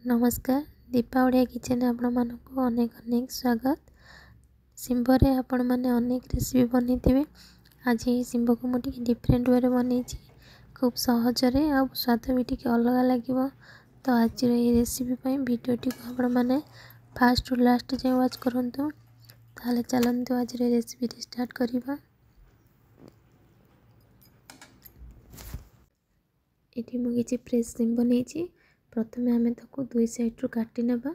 नमस्कार दीपा ओडिया किचन आपण मानक अनेक अनेक स्वागत। सिंबरे आपण मैंने अनेक रेसिपी बनी थे। आज ये सिंब को मुझे डिफरेंट वे बनी खूब सहजरे आ स्वाद भी टी अलग लगे। तो आज ये रेसिपी भिडियोटी को आपण मैंने फास्ट टू लास्ट जाए वाच करूँ। ताले चलते आज रेसिपी स्टार्ट करवा। ये मुझे फ्रेश सिंब नहीं। प्रथम आम ताको दुई साइड्रु काटी नेबा।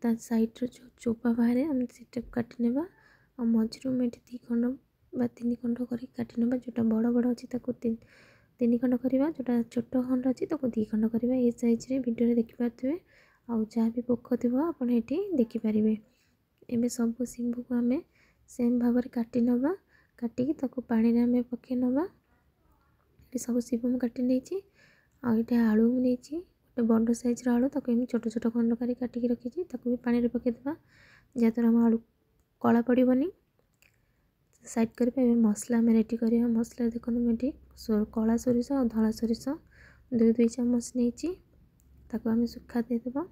साइड्रु जो चोपा बाहर आम से काटी नेबा। और मझिरु ये दी खंड बा तीन खंड कर काटी नेबा। जोटा बड़ बड़ अच्छी तीन खंड करवा। जोटा छोट खंड अच्छी दी खंड करवा। ये साइज रे वीडियो देखिपारे आउ जहाँ भी पोक थी आप देखिपारे। एवं सब सिंबू को आम सेम भाव में काटी नवा। काटिकी पानी रे आम पकई नवा। सब सिंबू काटी नहीं। आईटे आलू नहीं बड़ साइज आलू ताको छोट छोट खंड कर काटिकी रखी भी पानी रे पकईदेवा। जहाँद्वारा आम आलू कला पड़ोनी। साइड कर मसला आम रेडी करवा। मसला देखो मुझे कला सोरिष और धला सोरिष दुई दुई चामच नहीं आम सुखा देदेवा।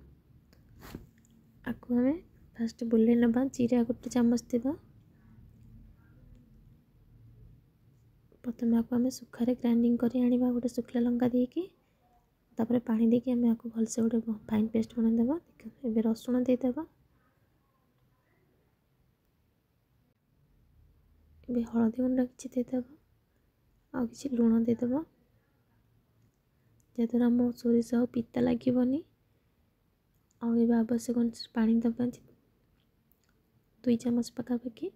आपको आम फास्ट बुले नवा। जीरा गोटे चामच देवा। प्रथम आपको आम सुखारे ग्राइंडिंग कर आनिबा। गोटे सुखला लंका देकी तापर पानी देकी आम आपको भलसे गोटे फाइन पेस्ट बनईदेवा। एबे रसुण देदेवा। एबे हलदी गुंड किसी देदेवा आ किसी लुण देदेवा। जहाँद्वारा आम सोरिष आ पिता लगनी। आबे आवश्यक अनुसार पानी दबा 2 चामच पकापाखि।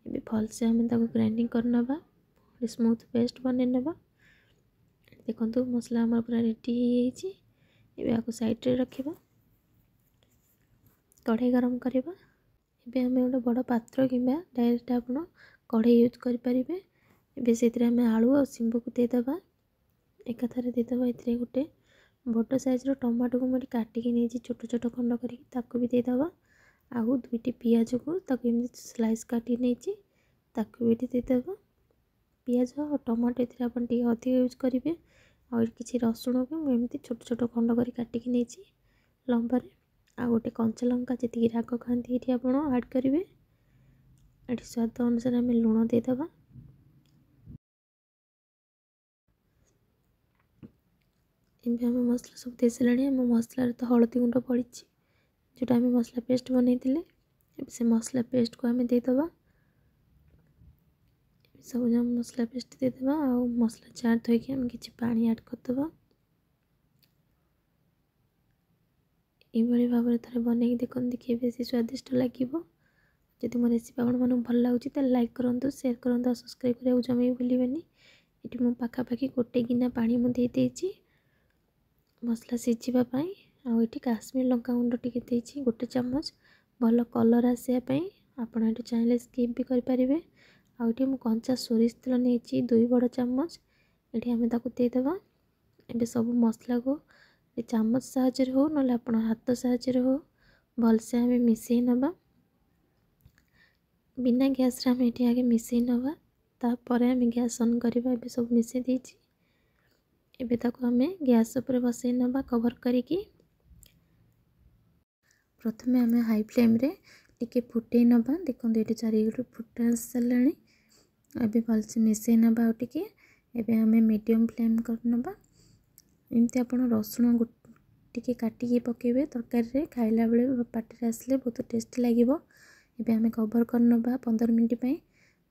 एबे भलसे आम ताको ग्राइंडिंग करनबा। स्मूथ पेस्ट बने नबा। देखो मसला आम पूरा रेडी हो आपको साइड रे रखा। कढ़ाई गरम करवा। एबे आम गोटे बड़ पात्र कि डायरेक्ट आप कढ़ाई यूज करें। से आम आलू और सिंबू को देदेवा। एकाथरे देदेवा। ये गोटे बड़ साइज टमाटो को मुझे काटिकी नहीं छोट छोट खंड कर भी देदेवा। आउ दुईटी पियाज को स्लाइस काटी नहीं भी देदेवा। पियाज और टमाटो ये अधिक यूज करेंगे। और किसी रसुण को मुझे छोट छोट खंड कर काटिकी नहीं लंबार। आ गोटे कंचा लंका जी राग खाती ये आप आड करेंगे। ये स्वाद अनुसार आम लुण देदेवा। आम मसला सब दे सारे। आम मसलार तो हलदी गुंड पड़ी जोटा आम मसला पेस्ट बनई से मसला पेस्ट को आम देदेवा। सब जब मसला पेस्ट देदेवा। आ मसला चार धोईकी आम किसी पानी ऐड करदेवा। ये भाव में थे बनई देख देखिए बेस स्वादिष्ट लगे। जदि मो रेसिपी आपको भल लगे तो लाइक करूँ, शेयर करूँ और सब्सक्राइब करने जमा भी भूलें। ये मो पाखापाखि गोटे गिना पानी मुझे मसला सीझापी। आठी काश्मीर लंका गुंड टी गोटे चामच भल कलर आसापी। आप चाहिए स्किप भी करेंगे। आठी मु कंचा सोरिष तेल नहीं 2 बड़ चामच ये आम देदेवा। एबे सब मसला को चामच साहाय्य हो ना आप हाथ साहाय्य हो भलसे आम मिसई नवा। बिना गैस रे आम ये आगे मिसई नवा। तापर आम गैस ऑन करवा। एबे सब मिसई देछि। एबे ताको आम गैस ऊपर बसई नवा कवर करिकी। प्रथमे आम हाई फ्लेम रे टिके फुटई नवा। देखो ये चारिगुड़ फुटा सारे। एबे भलसे मिसई नवा। टिके एबे आम मीडियम फ्लेम करनबा। एमती आप रसुण टिके काटिकी पकेबे तरकारी रे खाइला बेले पाटी आसले बहुत टेस्टी लगे। एबे आम कवर करनबा 15 मिनट पे।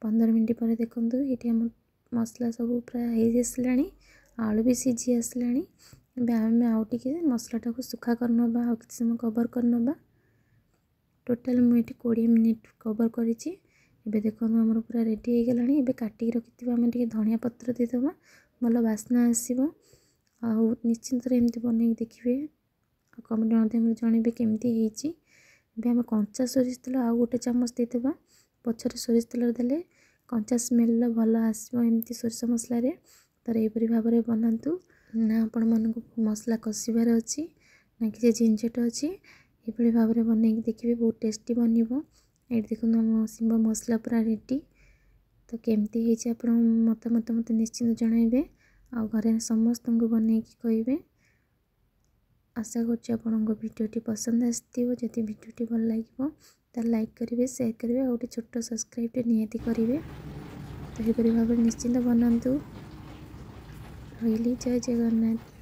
15 मिनट पर देखो ये आम मसला सब प्राय आसला। आलू भी सीझी आसला। एबे आम आउ टिके मसलाटा को सुखा करनबा आ किसी समय कवर करनबा। टोटाल मुझे 20 मिनट कवर करिछि। एबे देखो आमर पूरा रेडी हो गलानी। एबे काटिकी रखिथिबा आम टिके धनिया पत्र देदेवा। भल बास्ना आसीबो। आ निश्चिंत एमती बनई देखिए। कमेंट माध्यम जनइबे केमती होईछि। एबे आम कंचा सोरिष तेल आउ गोटे चामच देदेवा। पछरे सोरिष तेल देले कंचा स्मेल भल आसो एमती सोरिष मसला रे। तर यहपरी भाव में बनातु ना आपण मानक मसला कषिबार अच्छी ना कि झंझट अच्छी। ये भाव में बनई देखिए बहुत टेस्टी बनो। ये देखो आम सिंब मसला पूरा रेडी। तो केमती होईछि आपण मतामत मत निश्चिंत जनइबे। आ घरे समस्त को बनई कहिबे। आशा करछि आपनको वीडियोटी पसंद आसथिबो। जदि वीडियोटी भल लागिबो तार लाइक करेंगे, शेयर करेंगे, और गोटे छोट सब्सक्राइब निहाती करेंगे। तो यहपरी भाव निश्चिंत बनातु। रही जय जगन्नाथ।